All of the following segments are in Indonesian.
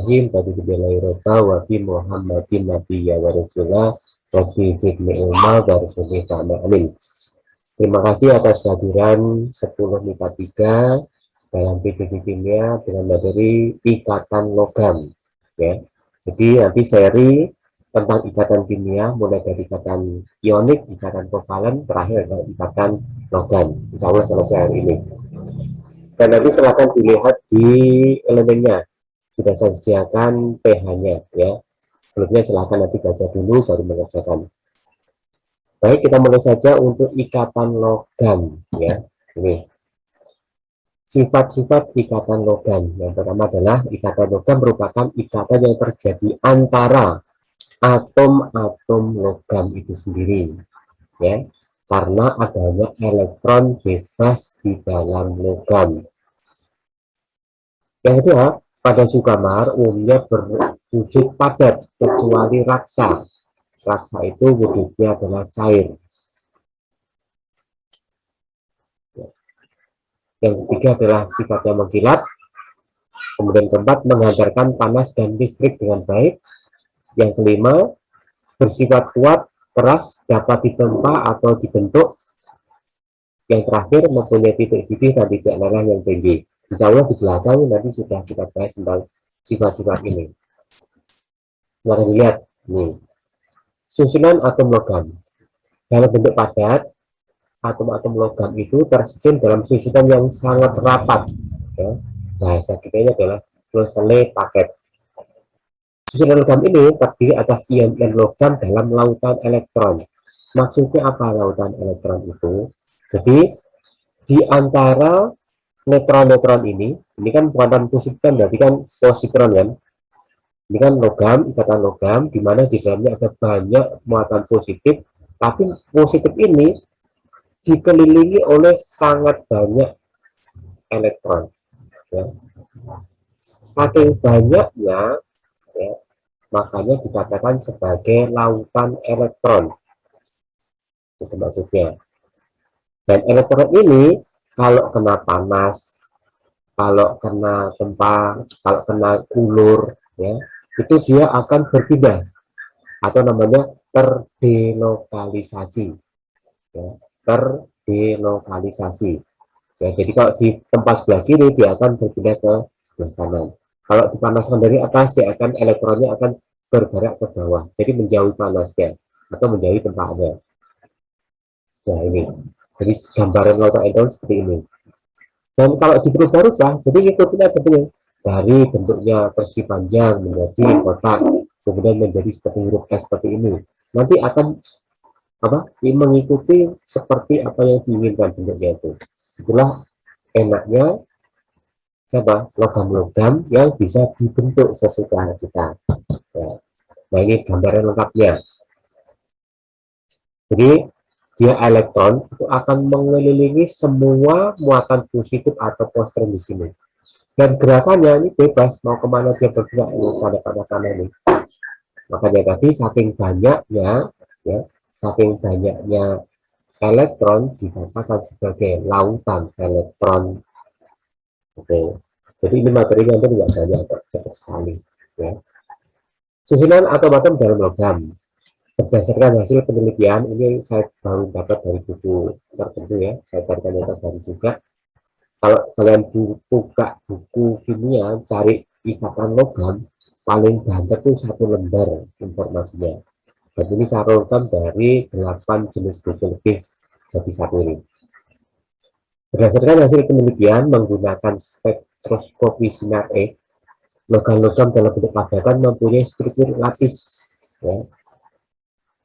Bismillahirrahmanirrahim. Bismillahirrahmanirrahim. Wa bi Muhammadin nabiyya wa rasulah wa bi zidni ilma wa rasuli ta'ala. Amin. Terima kasih atas kehadiran 10 MIPA 3 dalam PJJ Kimia dengan materi ikatan logam. Ya. Jadi nanti seri tentang ikatan kimia mulai dari ikatan ionik, ikatan kovalen, terakhir adalah ikatan logam. Insya Allah selesai hari ini. Dan nanti silakan dilihat di elemennya. Sudah saya sediakan pH-nya ya. Sebelumnya silakan nanti baca dulu baru mengerjakan. Baik, kita mulai saja untuk ikatan logam ya. Ini sifat-sifat ikatan logam. Yang pertama adalah ikatan logam merupakan ikatan yang terjadi antara atom-atom logam itu sendiri ya. Karena adanya elektron bebas di dalam logam. Yang kedua, pada sukamar umumnya berwujud padat kecuali raksa. Raksa itu wujudnya adalah cair. Yang ketiga adalah sifatnya mengkilat. Kemudian keempat, menghantarkan panas dan listrik dengan baik. Yang kelima, bersifat kuat, keras, dapat ditempa atau dibentuk. Yang terakhir, mempunyai titik didih dan titik lelah yang tinggi. Insya Allah di belakang nanti sudah kita bahas tentang sifat-sifat ini. Mari dilihat nih, susunan atom logam dalam bentuk padat. Atom-atom logam itu tersusun dalam susunan yang sangat rapat ya. Bahasa kita ini adalah closely packet. Susunan logam ini terdiri atas ion-ion logam dalam lautan elektron. Maksudnya apa lautan elektron itu? Jadi di antara neutron-neutron ini kan muatan positif, berarti kan positron kan. Ini kan logam, ikatan logam, di mana di dalamnya ada banyak muatan positif, tapi positif ini dikelilingi oleh sangat banyak elektron. Ya. Saking banyaknya, ya, makanya dikatakan sebagai lautan elektron. Itu maksudnya. Dan elektron ini kalau kena panas, kalau kena tempa, kalau kena ulur, ya, itu dia akan berpindah atau namanya terdelokalisasi. Ya, terdelokalisasi. Ya, jadi kalau di tempat sebelah kiri dia akan berpindah ke sebelah kanan. Kalau dipanaskan dari atas dia akan elektronnya akan bergerak ke bawah. Jadi menjauhi panasnya atau menjauhi tempatnya. Nah ini. Jadi gambaran lautan elektron seperti ini. Dan kalau diperubah-ubah, jadi ikutin aja dari bentuknya persegi panjang menjadi kotak, kemudian menjadi seperti huruf S seperti ini. Nanti akan mengikuti seperti apa yang diinginkan bentuknya itu. Itulah enaknya siapa logam-logam yang bisa dibentuk sesuka kita. Ya. Nah ini gambaran lengkapnya. Jadi dia elektron itu akan mengelilingi semua muatan positif atau positif di sini. Dan gerakannya ini bebas, mau kemana dia bergerak pada ini. Makanya tadi saking banyaknya, ya, saking banyaknya elektron dikatakan sebagai lautan elektron. Oke. Jadi ini materinya itu tidak banyak, cepat sekali. Ya. Susunan atom-atom dalam logam. Berdasarkan hasil penelitian, ini saya baru dapat dari buku tertentu ya, saya carikan yang terbaru juga. Kalau kalian buka buku kimia, cari ikatan logam, paling banyak itu 1 lembar informasinya. Dan ini saya rangkum dari 8 jenis buku lebih jadi satu ini. Berdasarkan hasil penelitian menggunakan spektroskopi sinar X, logam-logam dalam bentuk padatan mempunyai struktur lapis. Ya.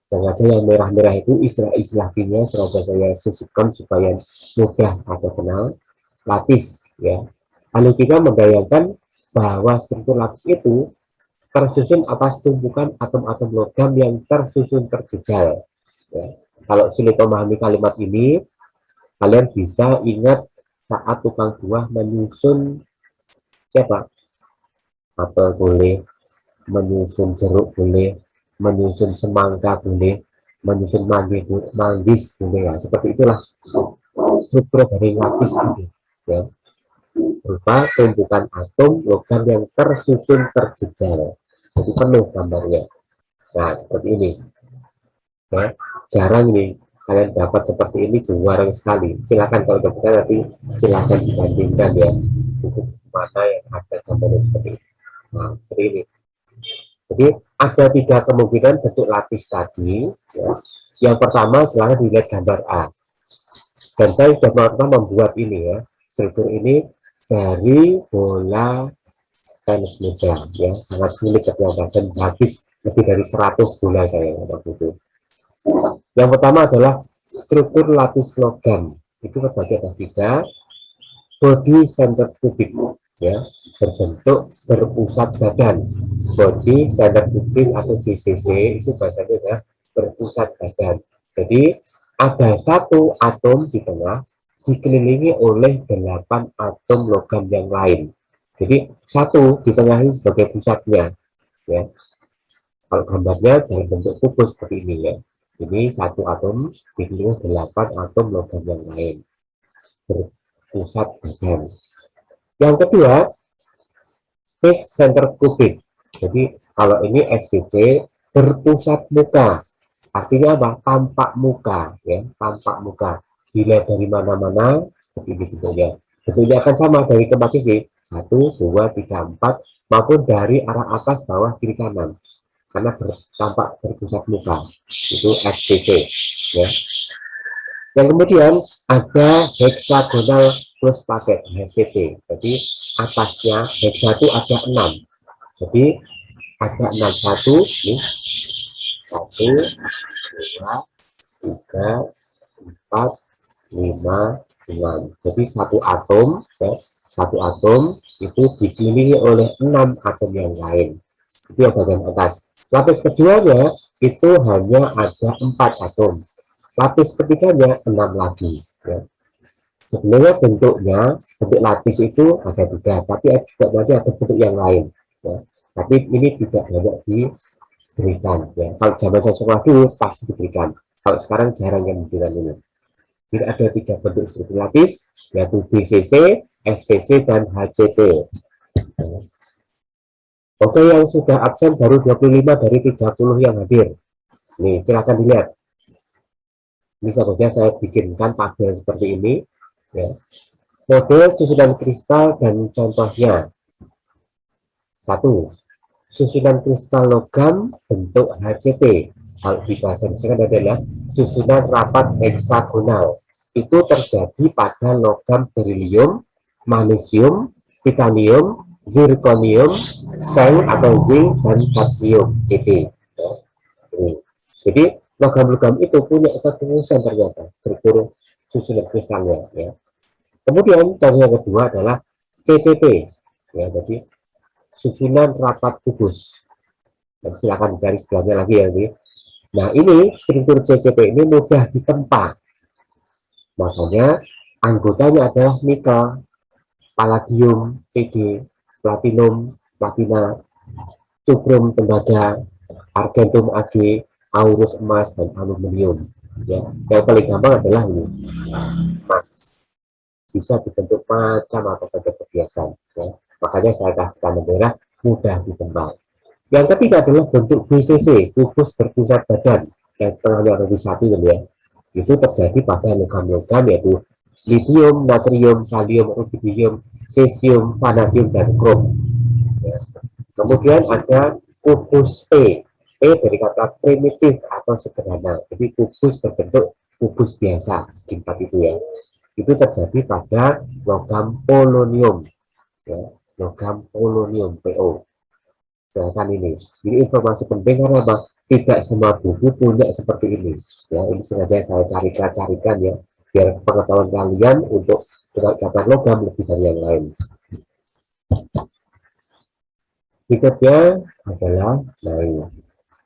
Sengaja yang merah-merah itu istilah-istilah kimia sengaja saya sisipkan supaya mudah ada kenal. Lapis, ya. Lalu kita membayangkan bahwa struktur lapis itu tersusun atas tumpukan atom-atom logam yang tersusun terjejal. Ya. Kalau sulit memahami kalimat ini, kalian bisa ingat saat tukang buah menyusun siapa? Apel boleh, menyusun jeruk boleh, menyusun semangka boleh, menyusun manggis boleh ya. Seperti itulah struktur dari lapis ini. Ya. berupa tumpukan atom logam yang tersusun terjejar. Jadi penuh gambarnya. Nah, seperti ini. Ya, jarang ini kalian dapat seperti ini, jarang sekali. Silakan kalau tidak percaya nanti silakan dibandingkan ya buku mana yang ada gambarnya seperti ini. Nah, seperti ini. Jadi ada 3 kemungkinan bentuk lapis tadi. Ya. Yang pertama silahkan dilihat gambar A. Dan saya sudah pernah membuat ini ya, struktur ini dari bola tenis meja ya, sangat sulit ternyata dan habis lebih dari 100 bola saya waktu itu. Yang pertama adalah struktur lapis logam, itu terbagi atas 3. Body center kubik ya, berbentuk berpusat badan. Body center kubik atau BCC itu bahasanya ya, berpusat badan. Jadi ada 1 atom di tengah dikelilingi oleh 8 atom logam yang lain. Jadi 1 di tengah ini sebagai pusatnya ya. Kalau gambarnya dalam bentuk kubus seperti ini ya. Ini 1 atom dikelilingi 8 atom logam yang lain berpusat badan. Yang kedua, face center kubik. Jadi kalau ini FCC berpusat muka. Artinya apa? Tampak muka ya, tampak muka. Dilihat dari mana-mana seperti ini bentuknya. Bentuknya akan sama dari keempat sisi, 1, 2, 3, 4 maupun dari arah atas, bawah, kiri, kanan. Karena tampak berpusat muka. Itu FCC ya. Yang kemudian ada heksagonal plus paket HCP. Jadi atasnya hexa itu ada 6. Jadi ada 6, 1 nih, 1, 2, 3, 4, 5, 6. Jadi 1 atom ya, 1 atom itu dikelilingi oleh 6 atom yang lain. Itu yang bagian atas. Lapis keduanya itu hanya ada 4 atom. Lapis ketiganya 6 lagi ya. Sebenarnya bentuknya, bentuk lapis itu ada 3, tapi juga nanti ada bentuk yang lain ya. Tapi ini tidak banyak diberikan ya. Kalau zaman saya sekolah dulu pasti diberikan, kalau sekarang jarang yang diberikan ini. Jadi ada 3 bentuk struktur lapis, yaitu BCC, FCC, dan HCP ya. Oke, yang sudah absen baru 25 dari 30 yang hadir. Nih, silakan dilihat. Ini saja saya bikinkan tabel seperti ini ya. Model susunan kristal dan contohnya. 1. Susunan kristal logam bentuk HCP. Kalau di bahasa Indonesia adalah susunan rapat heksagonal. Itu terjadi pada logam berilium, magnesium, titanium, zirconium, seng atau zinc, dan kadmium Ct. Jadi logam-logam itu punya keterusan ternyata struktur susunan kristalnya ya. Kemudian contoh yang kedua adalah CCP ya, jadi susunan rapat kubus. Dan silakan dicari sebelahnya lagi ya ini. Nah, ini struktur CCP ini mudah ditempa. Makanya anggotanya adalah nikel, palladium, Pd, platinum, platina, cuprum tembaga, argentum Ag, aurus emas, dan aluminium. Ya, yang paling gampang adalah ini, emas. Bisa dibentuk macam apa saja perhiasan. Ya. Makanya saya kasih tanda merah, mudah ditebak. Yang ketiga adalah bentuk BCC, kubus berpusat badan, yang tengahnya ada di 1 ya. Itu terjadi pada logam-logam yaitu lithium, natrium, kalium, rubidium, cesium, vanadium, dan krom. Ya. Kemudian ada kubus P. P dari kata primitif atau sederhana. Jadi kubus berbentuk kubus biasa, segi 4 itu ya. Itu terjadi pada logam polonium ya, logam polonium PO. Silahkan ini informasi penting karena apa? Tidak semua buku punya seperti ini ya. Ini sengaja saya carikan ya, biar pengetahuan kalian untuk gambar logam lebih dari yang lain. Berikutnya adalah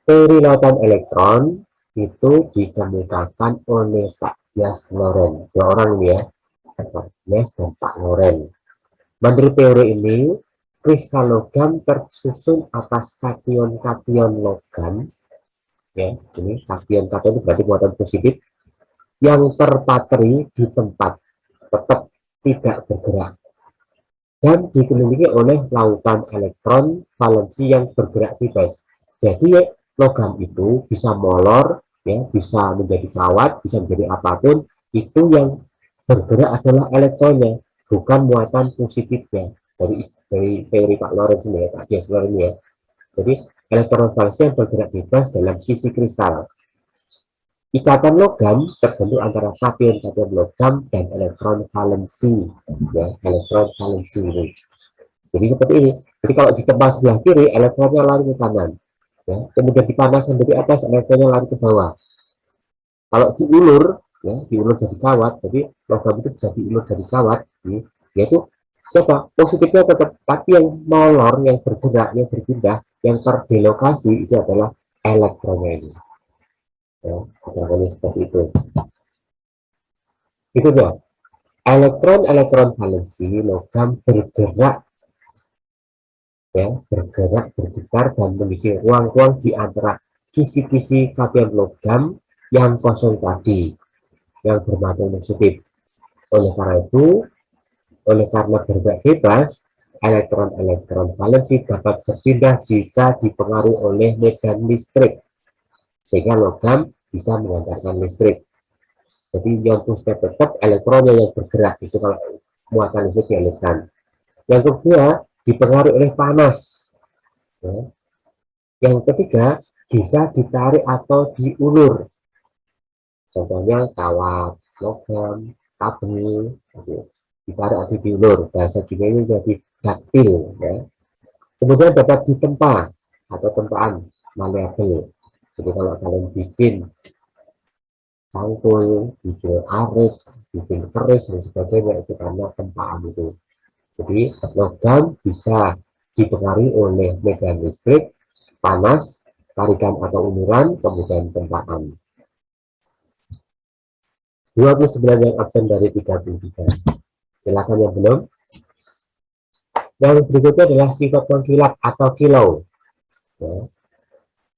teori lautan elektron itu dikemukakan oleh Pak Yas Loren. 2 orang ini ya, Pak Yas dan Pak Loren. Menurut teori ini, kristal logam tersusun atas kation-kation logam. Ya, ini kation-kation itu berarti muatan positif yang terpatri di tempat, tetap tidak bergerak. dan dikelilingi oleh lautan elektron valensi yang bergerak bebas. Jadi logam itu bisa molor, ya, bisa menjadi kawat, bisa menjadi apapun. Itu yang bergerak adalah elektronnya, bukan muatan positifnya. Dari teori Pak Lorentz ini ya, Pak James Lorentz ini ya. Jadi elektron valensi yang bergerak bebas dalam kisi kristal. Ikatan logam terbentuk antara kation logam dan elektron valensi, ya, elektron valensi ini. Jadi seperti ini. Jadi kalau di tempat sebelah kiri, elektronnya lari ke kanan, ya. Kemudian dipanaskan dari atas, elektronnya lari ke bawah. Kalau diulur, ya, diulur jadi kawat, jadi logam itu bisa diulur jadi kawat, ya, yaitu siapa? Positifnya tetap, tapi yang molor, yang bergerak, yang berpindah, yang terdelokasi itu adalah elektronnya ini. Ya, elektronnya seperti itu. Itu ya. Elektron-elektron valensi logam bergerak, ya, bergerak, bergetar, dan mengisi ruang-ruang di antara kisi-kisi kation logam yang kosong tadi, yang bermaterai positif. Oleh karena bergerak bebas, elektron-elektron valensi dapat berpindah jika dipengaruhi oleh medan listrik, sehingga logam bisa mengantarkan listrik. Jadi yang positif tetap elektronnya yang bergerak, itu kalau muatan listrik dialirkan. Yang kedua, dipengaruhi oleh panas. Ya. Yang ketiga, bisa ditarik atau diulur. Contohnya kawat, logam, kabel, ditarik atau diulur. Bahasa kimianya jadi daktil. Ya. Kemudian dapat ditempa atau tempaan, maleabel. Jadi kalau kalian bikin cangkul, bikin arit, bikin keris, dan sebagainya, itu karena tempaan itu. Jadi logam bisa dipengaruhi oleh medan listrik, panas, tarikan atau uluran, kemudian tempaan. 29 yang absen dari 33. Silakan yang belum. Yang berikutnya adalah sifat mengkilap atau kilau. Ya.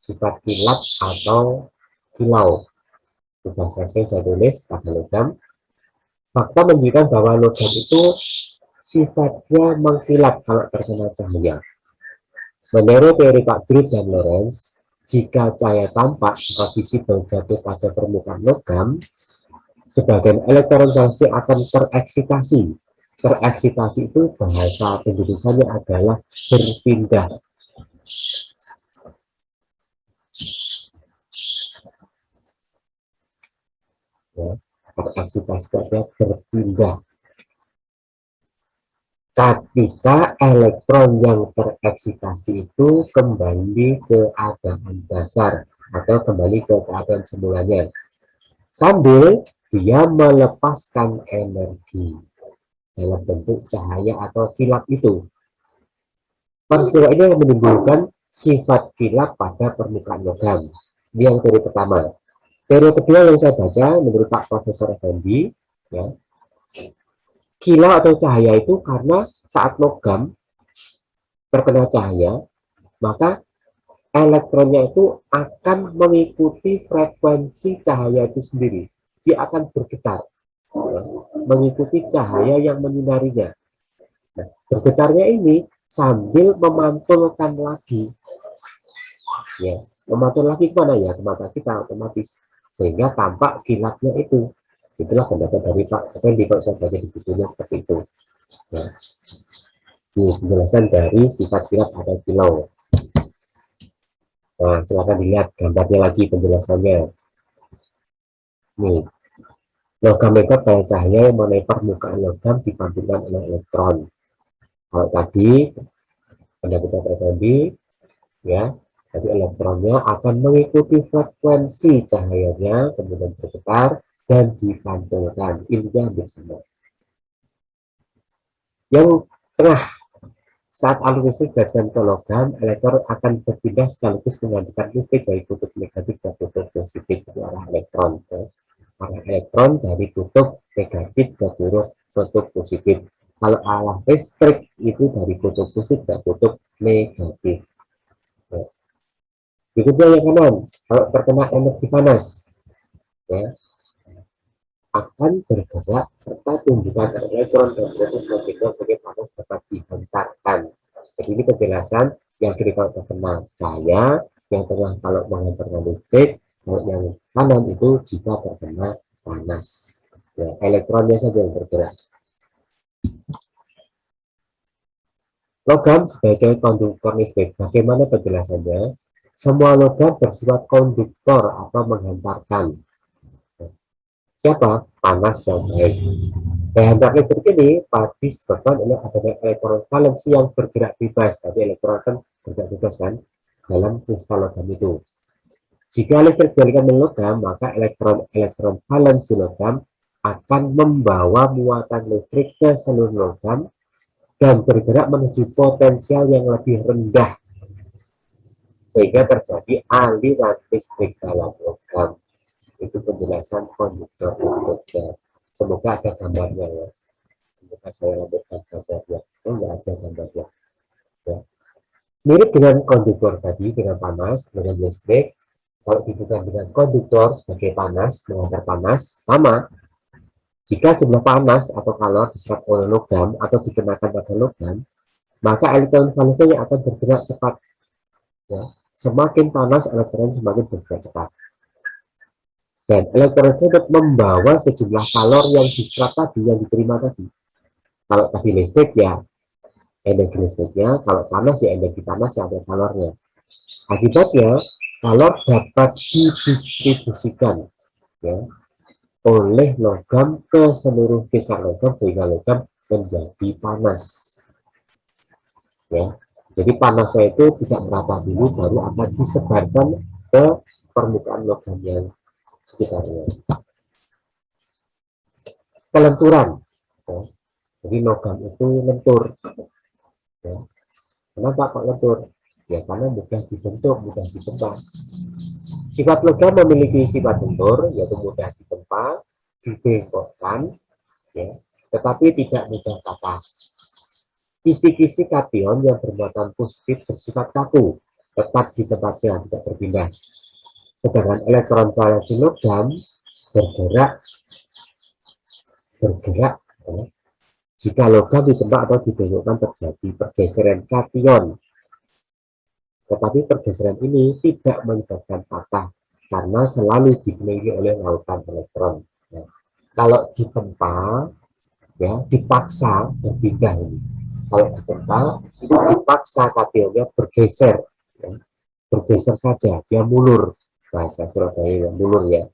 Sifat kilap atau kilau. Bahasa saya tulis pada logam. Fakta menunjukkan bahwa logam itu sifatnya mengkilap kalau terkena cahaya. Menurut teori Pak Drude dan Lorentz, jika cahaya tampak atau visible jatuh pada permukaan logam, sebagian elektron valensi akan tereksitasi. Tereksitasi itu bahasa penjelasannya adalah berpindah. Ya, tereksitasi adalah berpindah. Ketika elektron yang tereksitasi itu kembali ke keadaan dasar atau kembali ke keadaan semulanya, sambil dia melepaskan energi dalam bentuk cahaya atau kilap itu. Peristiwa ini yang menimbulkan sifat kilap pada permukaan logam. Ini yang teori pertama. Teori kedua yang saya baca menurut Pak Profesor Effendi, ya, kilau atau cahaya itu karena saat logam terkena cahaya, maka elektronnya itu akan mengikuti frekuensi cahaya itu sendiri. Dia akan bergetar, ya, mengikuti cahaya yang menyinarinya. Nah, bergetarnya ini sambil memantulkan lagi, ya, memantul lagi kemana ya, ke mata kita otomatis, sehingga tampak kilapnya itu. Itulah pendapat dari Pak Effendi kalau saya baca di bukunya seperti itu. Ya. Ini penjelasan dari sifat kilap atau kilau. Nah, silakan dilihat gambarnya lagi penjelasannya. Nih, logam itu kayak cahaya yang mengenai permukaan logam dipantulkan oleh elektron. Kalau tadi pendapat Effendi, ya, jadi elektronnya akan mengikuti frekuensi cahayanya, kemudian bergetar dan dipantulkan. Intinya hampir sama. Yang tengah, saat alur listrik dan ke logam, elektron akan berpindah sekaligus mengalirkan listrik dari kutub negatif ke kutub positif ke arah elektron. Arah elektron dari kutub negatif ke kutub positif. Kalau arah listrik itu dari kutub positif ke kutub negatif. Berikutnya yang kanan, kalau terkena energi panas, ya, akan bergerak serta tumbukan elektron dan proton sebagai panas dapat dihantarkan. Jadi ini penjelasan yang kiri kalau terkena cahaya, yang tengah kalau menghantarkan listrik, kalau yang kanan itu jika terkena panas. Ya, elektronnya saja yang bergerak. Logam sebagai konduktor listrik. Bagaimana penjelasannya? Semua logam bersifat konduktor atau menghantarkan. Siapa? Panas yang baik. Hantar listrik ini disebabkan oleh adanya elektron valensi yang bergerak bebas. Tadi elektron kan bergerak bebas kan dalam kristal logam itu. Jika listrik dialirkan dengan logam, maka elektron valensi logam akan membawa muatan listrik ke seluruh logam dan bergerak menuju potensial yang lebih rendah sehingga terjadi aliran listrik dalam logam. Itu penjelasan konduktor listrik. Semoga ada gambarnya ya. Semoga saya lampirkan gambarnya. Oh, nggak ada gambarnya. Ya. Mirip dengan konduktor tadi, dengan panas, dengan listrik. Kalau dihubungkan dengan konduktor sebagai panas, mengantar panas, sama. Jika sebelah panas atau kalor diserap oleh logam atau dikenakan pada logam, maka elektron valensinya akan bergerak cepat. Ya. Semakin panas, elektron semakin bergerak cepat. Dan elektron tersebut membawa sejumlah kalor yang diserap tadi, yang diterima tadi. Kalau tadi listrik ya energi listriknya, kalau panas ya energi panas yang ada kalornya. Akibatnya kalor dapat didistribusikan ya, oleh logam ke seluruh kisar logam sehingga logam menjadi panas. Ya, jadi panasnya itu tidak merata dulu, baru akan disebarkan ke permukaan logam yang sekitarnya. Kelenturan. Ya. Jadi logam itu lentur. Ya. Kenapa kok lentur? Ya karena mudah dibentuk, mudah ditempa. Sifat logam memiliki sifat lentur, yaitu mudah ditempa, dibengkokkan, ya, tetapi tidak mudah patah. Kisi-kisi kation yang bermuatan positif bersifat kaku, tetap di tempatnya, tidak berpindah. Sedangkan elektron valensi logam bergerak, ya. Jika logam ditempa atau dibengkokkan terjadi pergeseran kation. Tetapi pergeseran ini tidak menyebabkan patah karena selalu dikelilingi oleh lautan elektron. Ya. Kalau ditempa, ya dipaksa berpindah ini. Kalau ditempa, itu dipaksa kationnya bergeser, ya. Bergeser saja, dia mulur. Bahasa Surabaya yang mulur ya.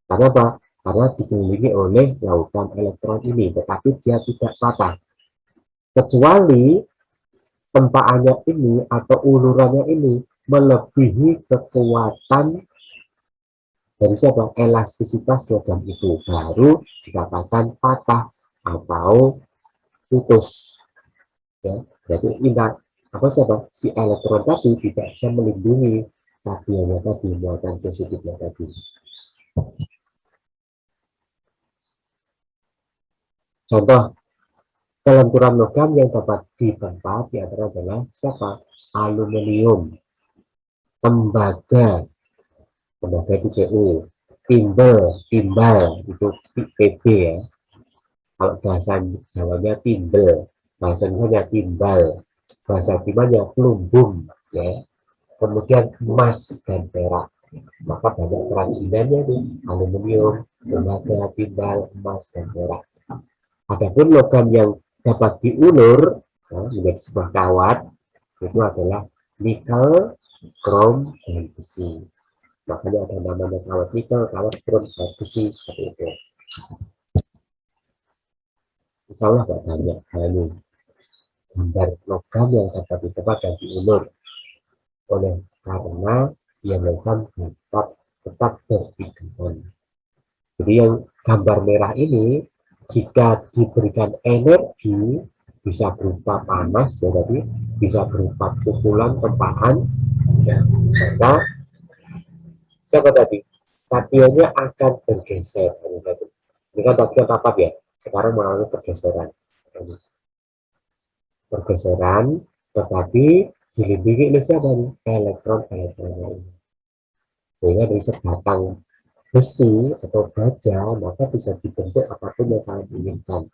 Karena apa? Karena dikelilingi oleh lautan elektron ini, tetapi dia tidak patah. Kecuali tempaannya ini atau ulurannya ini melebihi kekuatan dari siapa? Elastisitas logam itu, baru dikatakan patah atau putus. Ya, jadi ingat apa siapa? Si elektron tadi tidak bisa melindungi kationnya tadi, muatan positifnya tadi. Contoh kelenturan logam yang dapat ditempa di antara adalah siapa? Aluminium, tembaga, tembaga itu Cu, timbal itu Pb ya. Kalau bahasa Jawanya timbel, bahasa Indonesia timbal, bahasa Timanya plumbum ya. Kemudian emas dan perak. Maka banyak kerajinannya nih, aluminium, tembaga, timbal, emas dan perak. Adapun logam yang dapat diulur ya, menjadi sebuah kawat itu adalah nikel, krom, dan besi. Makanya ada namanya kawat nikel, kawat krom, kawat besi seperti itu. Insya Allah nggak banyak gambar logam yang dapat ditebak dan diulur oleh karena yang logam dapat tetap berpikiran. Jadi yang gambar merah ini jika diberikan energi bisa berupa panas ya tadi, bisa berupa pukulan tempaan ya, maka siapa tadi kationnya akan bergeser. Ini kan tadi apa ya, sekarang mengalami pergeseran, tetapi dilindungi oleh siapa nih? Elektron ini. Sehingga dari sebatang besi atau baja, maka bisa dibentuk apapun yang kalian inginkan.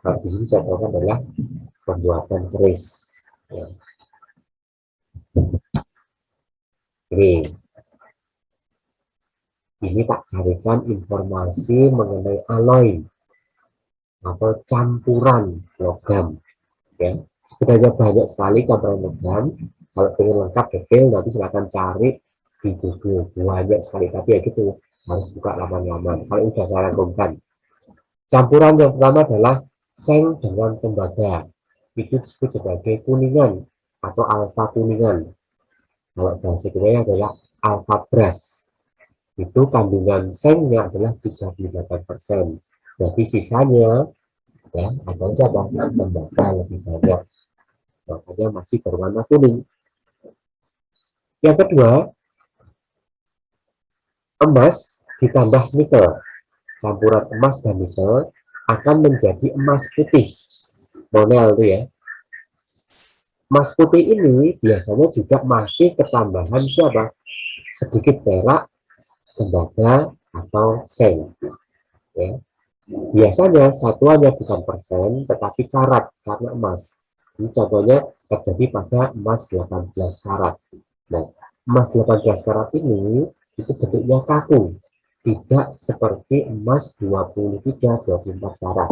Nah, di sini contohnya adalah pembuatan keris. Ya. Ini tak carikan informasi mengenai alloy atau campuran logam. Ya, sebenarnya banyak sekali campuran logam. Kalau ingin lengkap detail nanti silahkan cari di Google, banyak sekali. Tapi ya gitu, harus buka laman-laman. Kalau sudah saya rangkumkan, campuran yang pertama adalah seng dengan tembaga. Itu disebut sebagai kuningan atau alfa kuningan. Kalau bahasa Indonesia adalah alfa brass. Itu kandungan sengnya adalah 38%. Jadi sisanya ya ada siapa? Tembaga lebih banyak. Makanya masih berwarna kuning. Yang kedua, emas ditambah nikel. Campuran emas dan nikel akan menjadi emas putih. Monel itu ya. Emas putih ini biasanya juga masih ketambahan siapa? Sedikit perak, tembaga, atau seng. Ya. Biasanya satuannya bukan persen, tetapi karat karena emas. Ini contohnya terjadi pada emas 18 karat. Nah, emas 18 karat ini itu bentuknya kaku, tidak seperti emas 23-24 karat.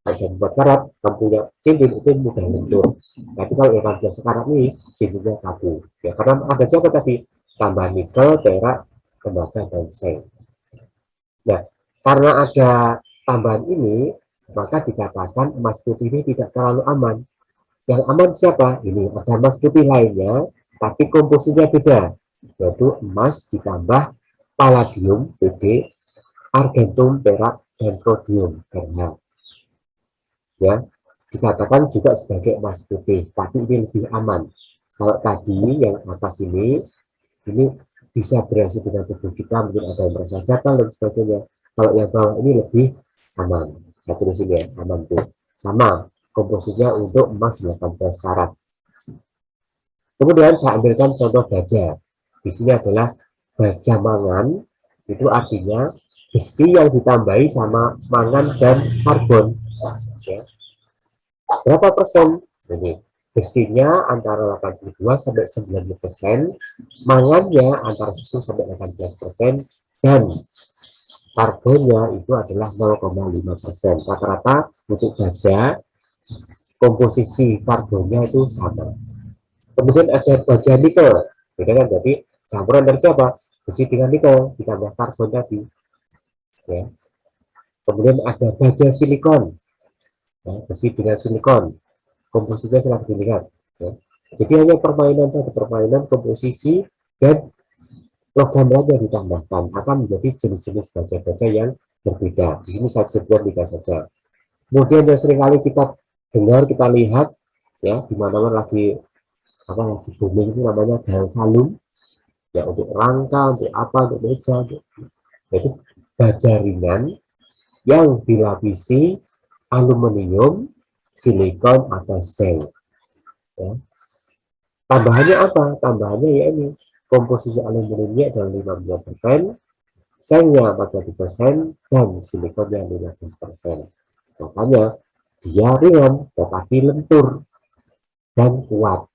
24 karat, kamu punya cincin itu mudah lentur. Tapi kalau 18 karat ini cincinnya kaku. Ya, karena ada siapa tadi? Tambah nikel, perak, tembaga, dan seng. Nah, karena ada tambahan ini, maka dikatakan emas putih ini tidak terlalu aman. Yang aman siapa? Ini ada emas putih lainnya, tapi komposisinya beda, yaitu emas ditambah palladium Pd, argentum perak, dan rhodium Rh. Ya, dikatakan juga sebagai emas putih, tapi ini lebih aman. Kalau tadi yang atas ini bisa bereaksi dengan tubuh kita, mungkin ada yang merasa gatal dan sebagainya. Kalau yang bawah ini lebih aman. Saya tulis ini ya, aman tuh. Sama komposisinya untuk emas 18 karat. Kemudian saya ambilkan contoh baja. Di sini adalah baja mangan, itu artinya besi yang ditambahi sama mangan dan karbon. Ya. Berapa persen? Ini besinya antara 82 sampai 90%, mangannya antara 10 sampai 18%, dan karbonnya itu adalah 0,5%. Rata-rata untuk baja komposisi karbonnya itu sama. Kemudian ada baja nikel, beda kan? Jadi campuran dari siapa? Besi dengan nikel ditambah karbon tadi. Ya. Kemudian ada baja silikon, ya, besi dengan silikon, komposisinya silahkan dilihat. Ya. Jadi hanya permainan saja, permainan komposisi dan logam lagi yang ditambahkan akan menjadi jenis-jenis baja-baja yang berbeda. Di sini saya sebutkan tiga saja. Kemudian yang seringkali kita dengar, kita lihat, ya, di mana-mana lagi booming itu namanya galvanum, ya, untuk rangka, untuk apa, untuk meja, yaitu baja ringan yang dilapisi aluminium, silikon atau seng. Ya. Tambahannya apa? Tambahannya ya ini komposisi aluminiumnya adalah 50%, sengnya 40%, dan silikonnya 15%. Makanya dia ringan tetapi lentur dan kuat,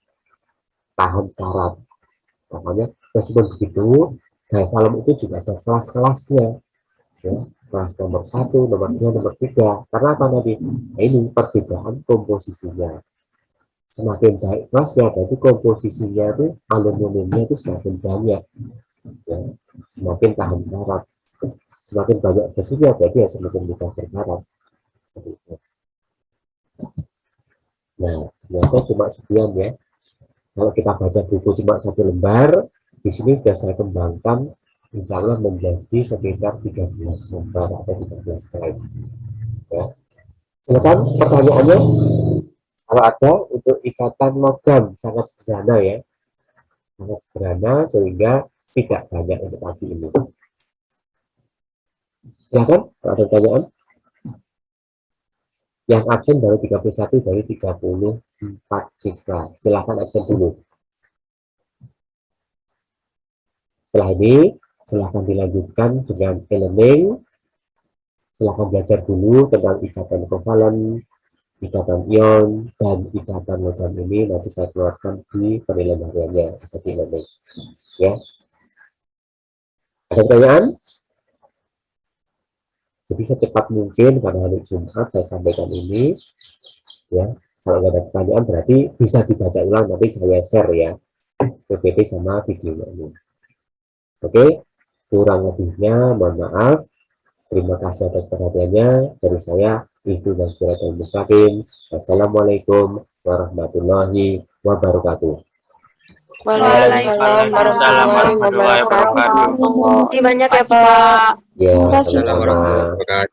tahan karat. Makanya meskipun begitu, galvanum itu juga ada kelas-kelasnya. Ya, kelas nomor 1, nomor 2, nomor 3. Karena apa tadi? Nah, ini perbedaan komposisinya. Semakin baik kelasnya, berarti komposisinya itu aluminiumnya itu semakin banyak. Ya, semakin tahan karat. Semakin banyak besinya, berarti ya semakin mudah berkarat. Nah, ternyata cuma sekian ya. Kalau kita baca buku cuma satu lembar, di sini sudah saya kembangkan, insya Allah menjadi sekitar 13 lembar atau 13 slide. Ya. Silakan pertanyaannya, kalau ada untuk ikatan logam sangat sederhana ya, sangat sederhana sehingga tidak banyak untuk pagi ini. Silakan, kalau ada pertanyaan. Yang absen baru 31 dari 34 siswa. Silakan absen dulu. Setelah ini Silahkan dilanjutkan dengan e-learning. Silahkan belajar dulu tentang ikatan kovalen, ikatan ion, dan ikatan logam ini nanti saya keluarkan di penilaian hariannya atau di e-learning. Ya. Ada pertanyaan? Jadi secepat mungkin karena hari Jumat saya sampaikan ini. Ya, kalau nggak ada pertanyaan berarti bisa dibaca ulang, nanti saya share ya PPT sama videonya ini. Oke, kurang lebihnya mohon maaf. Terima kasih atas perhatiannya. Dari saya, Ibnu dan Siratul Mustaqim. Wassalamualaikum warahmatullahi wabarakatuh. Waalaikumsalam warahmatullahi wabarakatuh. Terima kasih banyak ya Pak. Ya, Terima kasih. sama-sama.